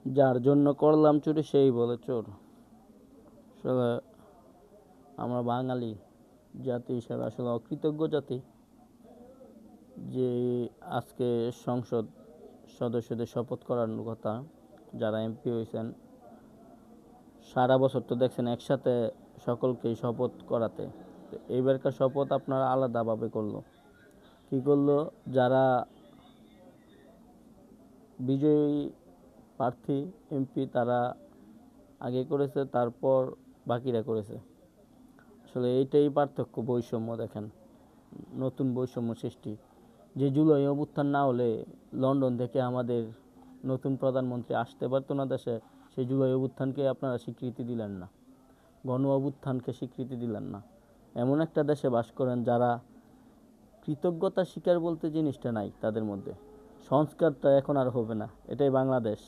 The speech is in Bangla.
যার জন্য করলাম চুরি সেই বলে চোর। আসলে আমরা বাঙালি জাতি হিসাবে আসলে অকৃতজ্ঞ জাতি যে আজকে সংসদ সদস্যদের শপথ করানোর কথা, যারা এমপি হয়েছেন সারা বছর তো দেখছেন একসাথে সকলকেই শপথ করাতে। তো এইবারকার শপথ আপনারা আলাদাভাবে করলো। কি করলো? যারা বিজয়ী প্রার্থী এমপি তারা আগে করেছে, তারপর বাকিরা করেছে। আসলে এইটাই পার্থক্য, বৈষম্য দেখেন, নতুন বৈষম্য সৃষ্টি। যে জুলাই অভ্যুত্থান না হলে লন্ডন থেকে আমাদের নতুন প্রধানমন্ত্রী আসতে পারতো না দেশে, সেই জুলাই অভ্যুত্থানকে আপনারা স্বীকৃতি দিলেন না, গণ অভ্যুত্থানকে স্বীকৃতি দিলেন না। এমন একটা দেশে বাস করেন যারা কৃতজ্ঞতা স্বীকার বলতে জিনিসটা নাই তাদের মধ্যে, সংস্কারটা এখন আর হবে না। এটাই বাংলাদেশ।